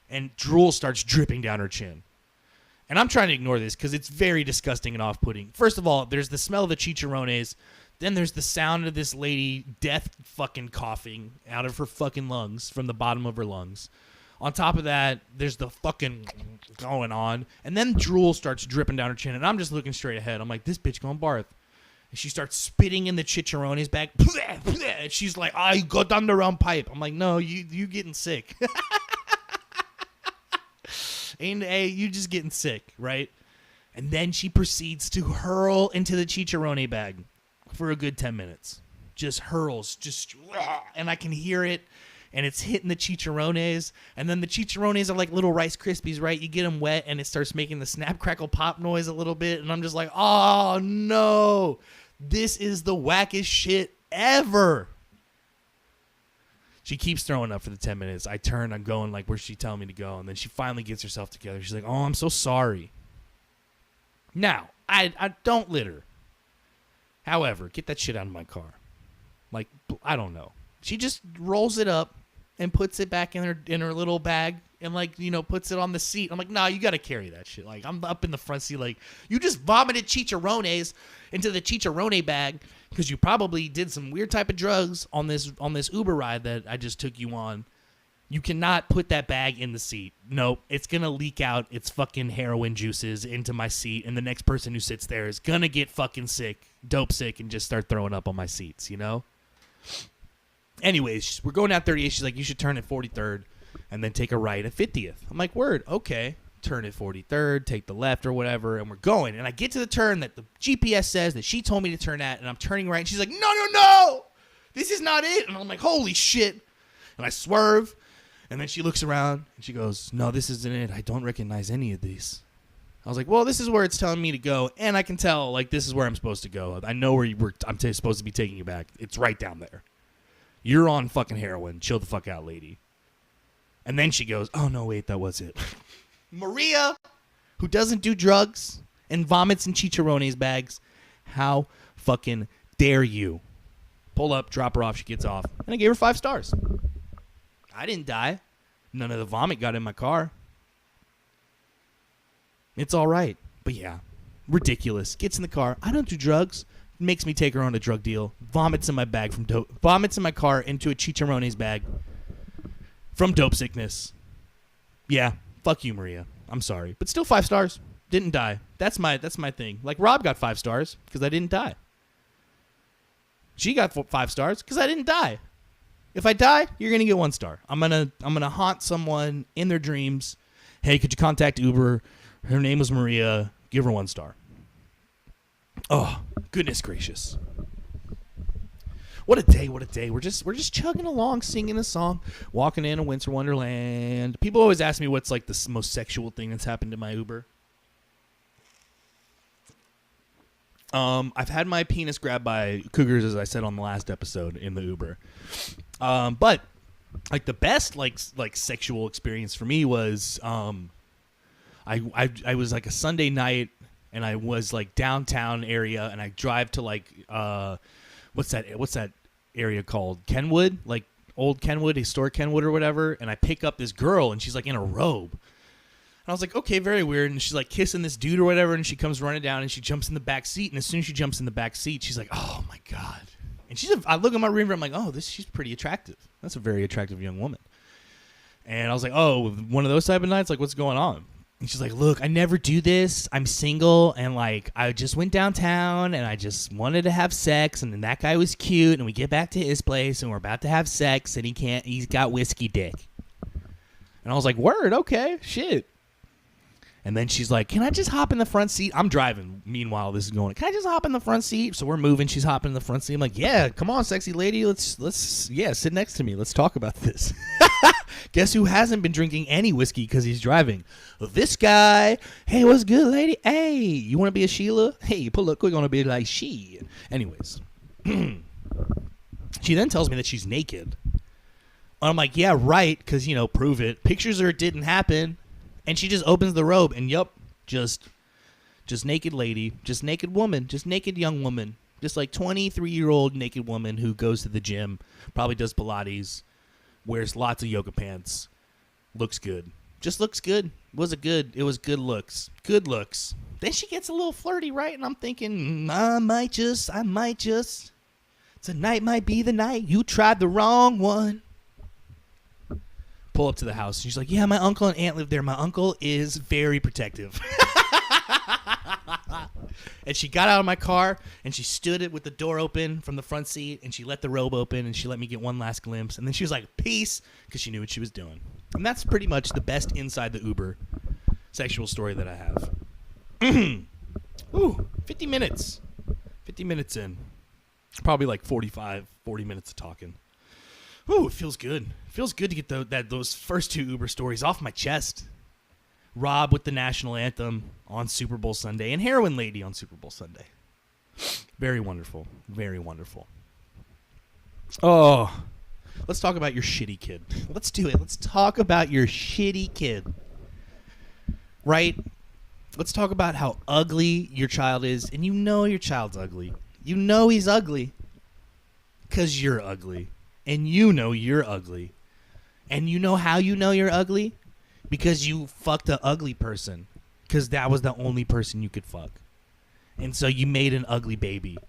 And drool starts dripping down her chin. And I'm trying to ignore this because it's very disgusting and off-putting. First of all, there's the smell of the chicharrones. Then there's the sound of this lady death fucking coughing out of her fucking lungs, from the bottom of her lungs. On top of that, there's the fucking going on. And then drool starts dripping down her chin. And I'm just looking straight ahead. I'm like, this bitch going barf. And she starts spitting in the chicharrones bag. And she's like, you got down the wrong pipe. I'm like, no, you getting sick. And you just getting sick, right? And then she proceeds to hurl into the chicharrone bag for a good 10 minutes. Just hurls. And I can hear it. And it's hitting the chicharrones. And then the chicharrones are like little Rice Krispies, right? You get them wet, and it starts making the snap, crackle, pop noise a little bit. And I'm just like, oh, no. This is the wackest shit ever. She keeps throwing up for the 10 minutes. I turn, I'm going like, where's she telling me to go? And then she finally gets herself together. She's like, oh, I'm so sorry. Now, I don't litter. However, get that shit out of my car. Like, I don't know. She just rolls it up and puts it back in her little bag and, like, you know, puts it on the seat. I'm like, nah, you got to carry that shit. Like, I'm up in the front seat like, you just vomited chicharrones into the chicharrone bag because you probably did some weird type of drugs on this Uber ride that I just took you on. You cannot put that bag in the seat. Nope. It's going to leak out its fucking heroin juices into my seat, and the next person who sits there is going to get fucking sick, dope sick, and just start throwing up on my seats, you know? Anyways, we're going down 38th. She's like, you should turn at 43rd and then take a right at 50th. I'm like, word, okay. Turn at 43rd, take the left or whatever, and we're going. And I get to the turn that the GPS says that she told me to turn at, and I'm turning right, and she's like, no, this is not it. And I'm like, holy shit. And I swerve, And then she looks around and she goes, no, this isn't it. I don't recognize any of these. I was like, well, this is where it's telling me to go. And I can tell, like, this is where I'm supposed to go. I know where I'm supposed to be taking you back. It's right down there. You're on fucking heroin. Chill the fuck out, lady. And then she goes, oh, no, wait, that was it. Maria, who doesn't do drugs and vomits in chicharrones bags. How fucking dare you? Pull up, drop her off, she gets off. And I gave her 5 stars. I didn't die. None of the vomit got in my car. It's all right. But yeah, ridiculous. Gets in the car. I don't do drugs. Makes me take her on a drug deal. Vomits in my bag from dope. Vomits in my car into a chicharrones bag from dope sickness. Yeah, fuck you, Maria. I'm sorry. But still 5 stars. Didn't die. That's my thing. Like Rob got 5 stars because I didn't die. She got 5 stars because I didn't die. If I die, you're gonna get 1 star. I'm gonna haunt someone in their dreams. Hey, could you contact Uber? Her name was Maria. Give her 1 star. Oh, goodness gracious. What a day, what a day. We're just chugging along, singing a song, walking in a winter wonderland. People always ask me what's like the most sexual thing that's happened to my Uber. I've had my penis grabbed by cougars, as I said on the last episode in the Uber. But like the best like sexual experience for me was I was like a Sunday night and I was like downtown area and I drive to like what's that area called? Kenwood, like old Kenwood, historic Kenwood or whatever, and I pick up this girl and she's like in a robe. And I was like, okay, very weird. And she's like kissing this dude or whatever, and she comes running down and she jumps in the back seat. And as soon as she jumps in the back seat, she's like, oh my God. And I look at my rear, I'm like, oh, she's pretty attractive. That's a very attractive young woman. And I was like, oh, one of those type of nights, like what's going on? And she's like, look, I never do this. I'm single, and like I just went downtown and I just wanted to have sex, and then that guy was cute, and we get back to his place and we're about to have sex, and he's got whiskey dick. And I was like, word, okay, shit. And then she's like, can I just hop in the front seat? I'm driving. Meanwhile, this is going, can I just hop in the front seat? So we're moving. She's hopping in the front seat. I'm like, yeah, come on, sexy lady. Let's sit next to me. Let's talk about this. Guess who hasn't been drinking any whiskey because he's driving? This guy. Hey, what's good, lady? Hey, you want to be a Sheila? Hey, pull up quick on a bit like she. Anyways. She then tells me that she's naked. I'm like, yeah, right, because, prove it. Pictures or it didn't happen. And she just opens the robe, and yup, just naked lady, just naked woman, just naked young woman, just like 23-year-old naked woman who goes to the gym, probably does Pilates, wears lots of yoga pants, looks good, just looks good. It was good looks. Then she gets a little flirty, right? And I'm thinking, I might just, tonight might be the night you tried the wrong one. Pull up to the house. She's like, yeah, my uncle and aunt live there. My uncle is very protective. And she got out of my car and she stood it with the door open from the front seat, and she let the robe open and she let me get one last glimpse. And then she was like, peace, because she knew what she was doing. And that's pretty much the best inside the Uber sexual story that I have. Ooh, 50 minutes. 50 minutes in. Probably like 40 minutes of talking. Ooh, it feels good. It feels good to get those first 2 Uber stories off my chest. Rob with the national anthem on Super Bowl Sunday, and Heroin Lady on Super Bowl Sunday. Very wonderful. Very wonderful. Oh, let's talk about your shitty kid. Let's do it. Let's talk about your shitty kid. Right? Let's talk about how ugly your child is, and you know your child's ugly. You know he's ugly because you're ugly. And you know you're ugly. And you know how you know you're ugly? Because you fucked an ugly person. Because that was the only person you could fuck. And so you made an ugly baby.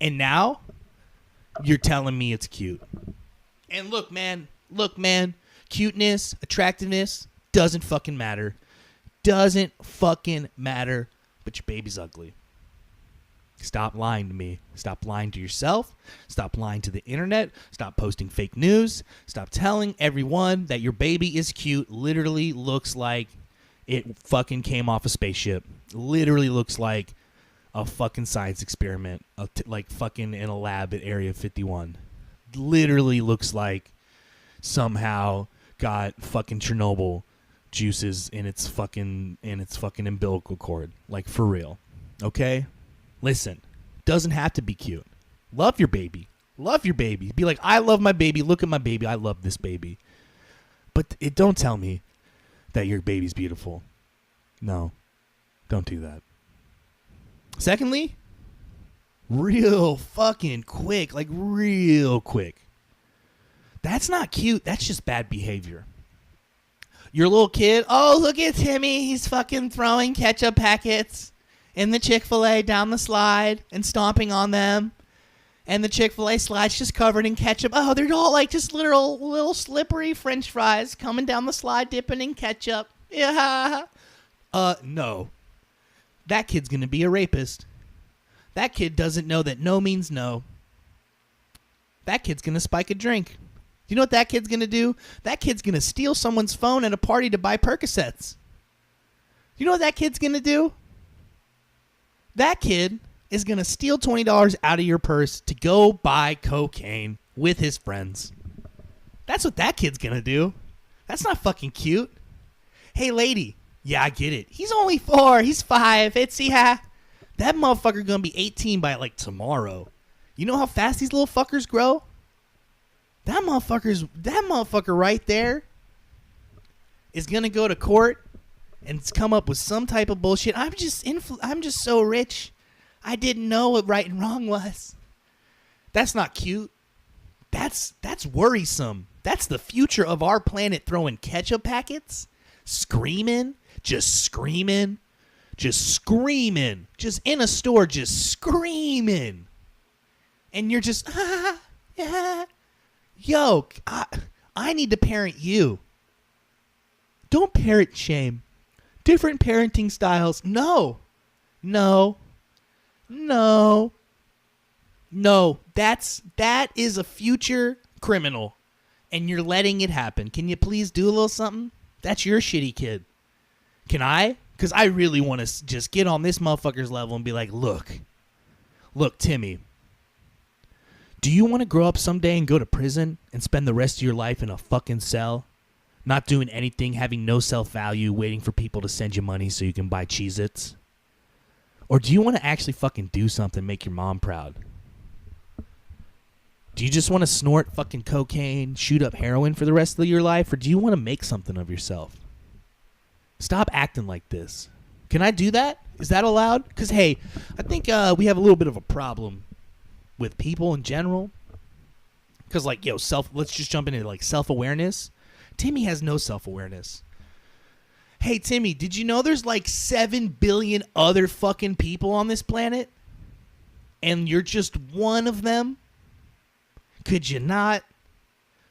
And now, you're telling me it's cute. And look, man. Cuteness, attractiveness, doesn't fucking matter. Doesn't fucking matter. But your baby's ugly. Stop lying to me. Stop lying to yourself. Stop lying to the internet. Stop posting fake news. Stop telling everyone that your baby is cute. Literally looks like it fucking came off a spaceship. Literally looks like a fucking science experiment. Like fucking in a lab at Area 51. Literally looks like somehow got fucking Chernobyl juices in its fucking umbilical cord. Like, for real. Okay? Listen, doesn't have to be cute. Love your baby. Love your baby. Be like, I love my baby. Look at my baby. I love this baby. But don't tell me that your baby's beautiful. No. Don't do that. Secondly, real fucking quick. Like, real quick. That's not cute. That's just bad behavior. Your little kid, oh, look at Timmy. He's fucking throwing ketchup packets in the Chick-fil-A down the slide and stomping on them. And the Chick-fil-A slide's just covered in ketchup. Oh, they're all like just little slippery French fries coming down the slide, dipping in ketchup. Yeah. No. That kid's going to be a rapist. That kid doesn't know that no means no. That kid's going to spike a drink. You know what that kid's going to do? That kid's going to steal someone's phone at a party to buy Percocets. You know what that kid's going to do? That kid is going to steal $20 out of your purse to go buy cocaine with his friends. That's what that kid's going to do. That's not fucking cute. Hey, lady. Yeah, I get it. He's only 4. He's 5. That motherfucker going to be 18 by like tomorrow. You know how fast these little fuckers grow? That motherfucker right there is gonna go to court and come up with some type of bullshit. I'm just so rich. I didn't know what right and wrong was. That's not cute. That's worrisome. That's the future of our planet throwing ketchup packets, just screaming, just in a store, just screaming, and you're just yeah. Yo, I need to parent you. Don't parent shame. Different parenting styles. No. That is a future criminal, and you're letting it happen. Can you please do a little something? That's your shitty kid. Can I? Because I really want to just get on this motherfucker's level and be like, look, Timmy. Do you want to grow up someday and go to prison and spend the rest of your life in a fucking cell? Not doing anything, having no self-value, waiting for people to send you money so you can buy Cheez-Its? Or do you want to actually fucking do something, make your mom proud? Do you just want to snort fucking cocaine, shoot up heroin for the rest of your life? Or do you want to make something of yourself? Stop acting like this. Can I do that? Is that allowed? Because, hey, I think we have a little bit of a problem with people in general. Because, like, let's just jump into, like, self-awareness. Timmy has no self-awareness. Hey, Timmy, did you know there's, like, 7 billion other fucking people on this planet? And you're just one of them? Could you not?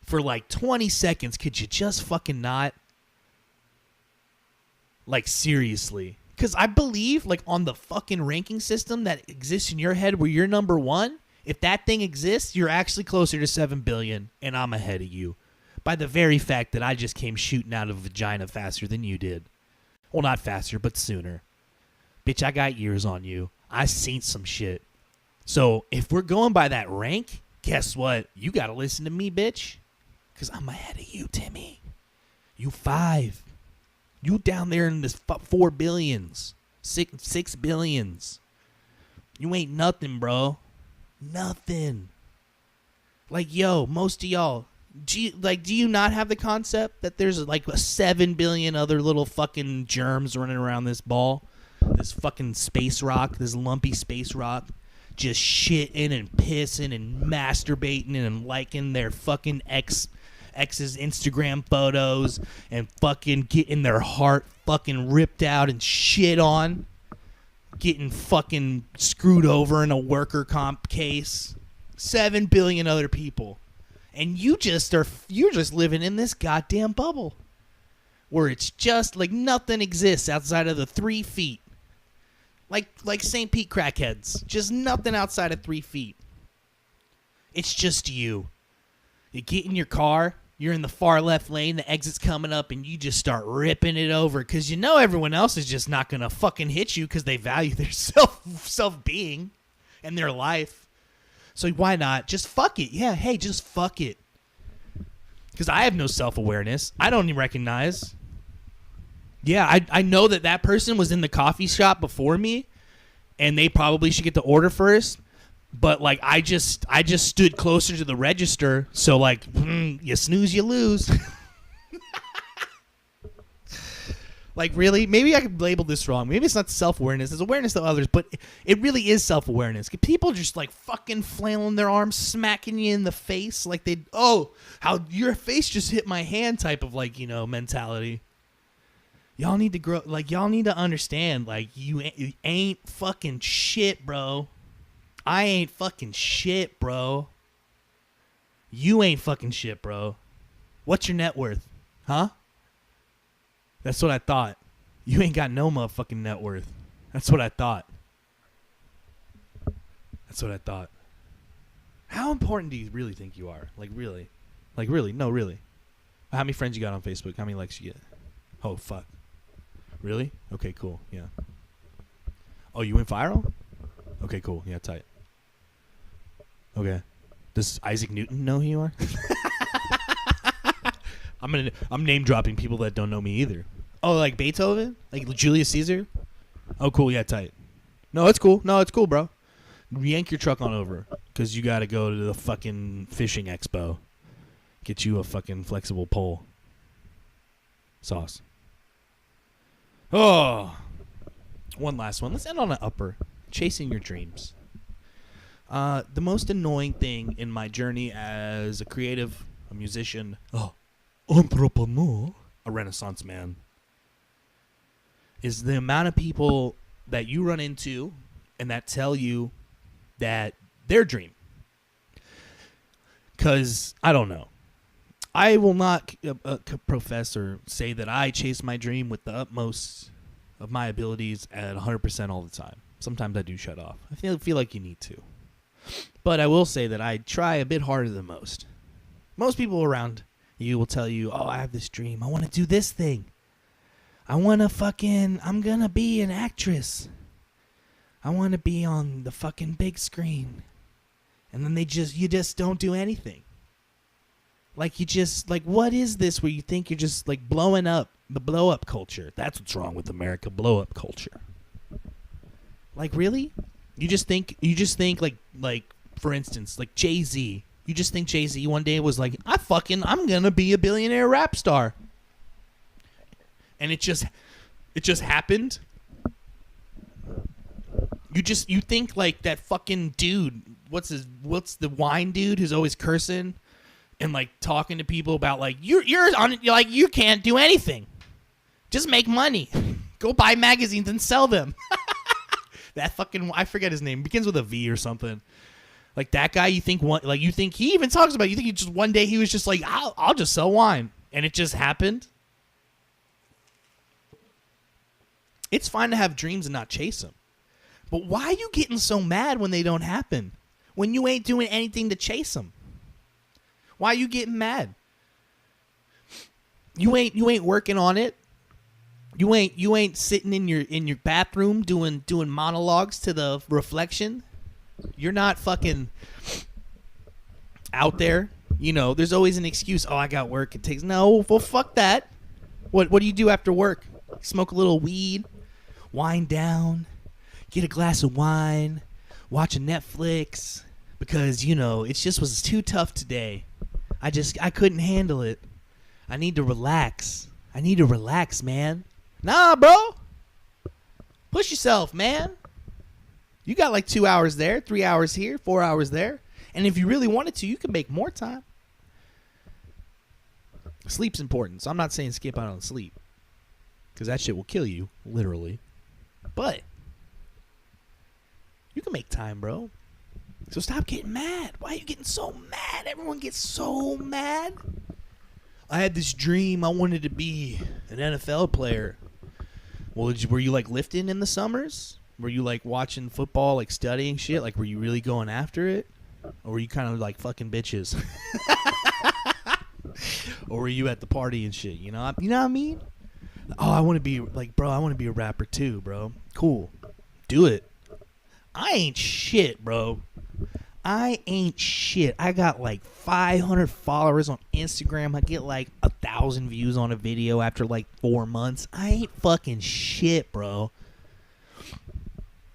For, like, 20 seconds, could you just fucking not? Like, seriously. Because I believe, like, on the fucking ranking system that exists in your head where you're number 1, if that thing exists, you're actually closer to 7 billion, and I'm ahead of you. By the very fact that I just came shooting out of a vagina faster than you did. Well, not faster, but sooner. Bitch, I got years on you. I seen some shit. So, if we're going by that rank, guess what? You gotta listen to me, bitch. Because I'm ahead of you, Timmy. You 5. You down there in this 4 billions. 6 billions. You ain't nothing, bro. Nothing. Like, yo, most of y'all, do you not have the concept that there's like 7 billion other little fucking germs running around this ball? This fucking space rock, this lumpy space rock, just shitting and pissing and masturbating and liking their fucking ex's Instagram photos and fucking getting their heart fucking ripped out and shit on. Getting fucking screwed over in a worker comp case. 7 billion other people. And you're just living in this goddamn bubble. Where it's just like nothing exists outside of the 3 feet. Like St. Pete crackheads. Just nothing outside of 3 feet. It's just you. You get in your car. You're in the far left lane, the exit's coming up, and you just start ripping it over because you know everyone else is just not going to fucking hit you because they value their self-being and their life. So why not? Just fuck it. Yeah, hey, just fuck it. Because I have no self-awareness. I don't even recognize. Yeah, I know that person was in the coffee shop before me, and they probably should get the order first. But like I just stood closer to the register, so like you snooze, you lose. Like, really? Maybe I could label this wrong. Maybe it's not self-awareness. It's awareness of others, but it really is self-awareness. People just, like, fucking flailing their arms, smacking you in the face. Like, how your face just hit my hand type of, like, mentality. Y'all need to grow. Like, y'all need to understand, like, you ain't fucking shit, bro. I ain't fucking shit, bro. You ain't fucking shit, bro. What's your net worth? Huh? That's what I thought. You ain't got no motherfucking net worth. That's what I thought. That's what I thought. How important do you really think you are? Like, really? Like, really? No, really. How many friends you got on Facebook? How many likes you get? Oh, fuck. Really? Okay, cool. Yeah. Oh, you went viral? Okay, cool. Yeah, tight. Okay. Does Isaac Newton know who you are? I'm name dropping people that don't know me either. Oh, like Beethoven? Like Julius Caesar? Oh, cool. Yeah, tight. No, it's cool. No, it's cool, bro. Yank your truck on over, because you got to go to the fucking fishing expo. Get you a fucking flexible pole. Sauce. Oh. One last one. Let's end on an upper. Chasing your dreams. The most annoying thing in my journey as a creative, a musician, entrepreneur, a Renaissance man, is the amount of people that you run into and that tell you that their dream. Because, I don't know. I will not profess or say that I chase my dream with the utmost of my abilities at 100% all the time. Sometimes I do shut off. I feel like you need to. But I will say that I try a bit harder than most. Most people around you will tell you, oh, I have this dream. I want to do this thing. I'm going to be an actress. I want to be on the fucking big screen. And then you just don't do anything. Like, what is this where you think you're just, like, blowing up, the blow-up culture? That's what's wrong with America, blow-up culture. Like, really? You just think, like, for instance, like Jay-Z. You just think Jay-Z one day was like, I'm going to be a billionaire rap star. And it just happened. You think like that fucking dude, what's the wine dude who's always cursing and like talking to people about like you're like you can't do anything. Just make money. Go buy magazines and sell them. That fucking, I forget his name. Begins with a V or something. Like that guy, you think he even talks about, you think he just one day he was just like, I'll just sell wine. And it just happened. It's fine to have dreams and not chase them. But why are you getting so mad when they don't happen? When you ain't doing anything to chase them? Why are you getting mad? You ain't working on it. You ain't sitting in your bathroom doing monologues to the reflection. You're not fucking out there. There's always an excuse. Oh, I got work. It takes no. Well, fuck that. What do you do after work? Smoke a little weed, wind down, get a glass of wine, watch a Netflix because it just was too tough today. I couldn't handle it. I need to relax. Man. Nah, bro. Push yourself, man. You got like 2 hours there, 3 hours here, 4 hours there. And if you really wanted to, you could make more time. Sleep's important, so I'm not saying skip out on sleep. Because that shit will kill you, literally. But you can make time, bro. So stop getting mad. Why are you getting so mad? Everyone gets so mad. I had this dream. I wanted to be an NFL player. Well, were you like lifting in the summers? Were you like watching football, like studying shit? Like, were you really going after it? Or were you kind of like fucking bitches? Or were you at the party and shit? You know what I mean? Oh, I want to be like, bro, I want to be a rapper too, bro. Cool. Do it. I ain't shit, bro. I ain't shit. I got like 500 followers on Instagram. I get like 1,000 views on a video after like 4 months. I ain't fucking shit, bro.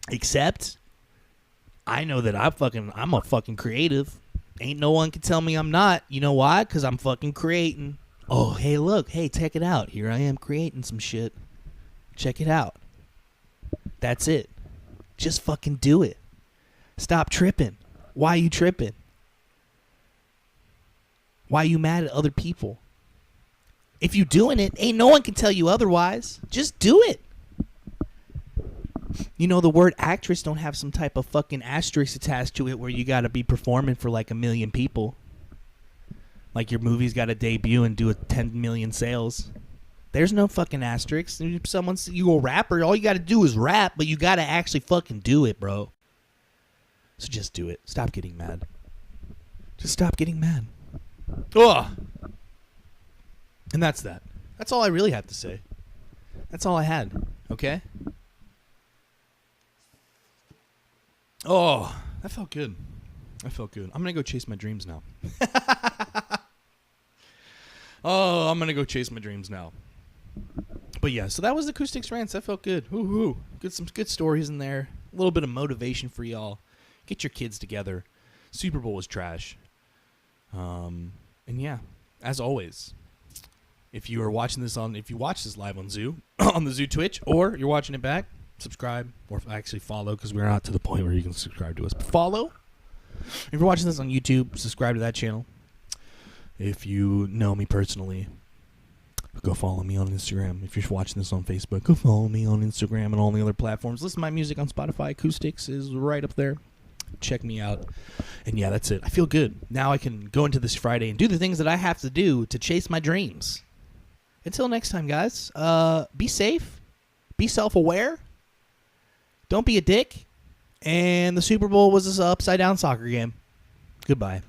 Except I know that I'm a fucking creative. Ain't no one can tell me I'm not. You know why? Because I'm fucking creating. Oh, hey, look. Hey, check it out. Here I am creating some shit. Check it out. That's it. Just fucking do it. Stop tripping. Why you tripping? Why you mad at other people? If you doing it, ain't no one can tell you otherwise. Just do it. You know, the word actress don't have some type of fucking asterisk attached to it where you got to be performing for like 1 million people. Like your movie's got to debut and do 10 million sales. There's no fucking asterisk. If someone's you a rapper, all you got to do is rap, but you got to actually fucking do it, bro. So just do it. Stop getting mad. Just stop getting mad. Ugh. And that's that. That's all I really had to say. That's all I had. Okay? Oh, that felt good. That felt good. I'm going to go chase my dreams now. I'm going to go chase my dreams now. But yeah, so that was the Acoupstix Rants. That felt good. Woo-hoo. Some good stories in there. A little bit of motivation for y'all. Get your kids together. Super Bowl was trash. And yeah, as always, if you watch this live on Zoo, on the Zoo Twitch, or you're watching it back, subscribe, or actually follow, because we're not to the point where you can subscribe to us. But follow. If you're watching this on YouTube, subscribe to that channel. If you know me personally, go follow me on Instagram. If you're watching this on Facebook, go follow me on Instagram and all the other platforms. Listen to my music on Spotify. Acoupstix is right up there. Check me out. And yeah, that's it. I feel good. Now I can go into this Friday and do the things that I have to do to chase my dreams. Until next time, guys, be safe. Be self-aware. Don't be a dick. And the Super Bowl was this upside-down soccer game. Goodbye.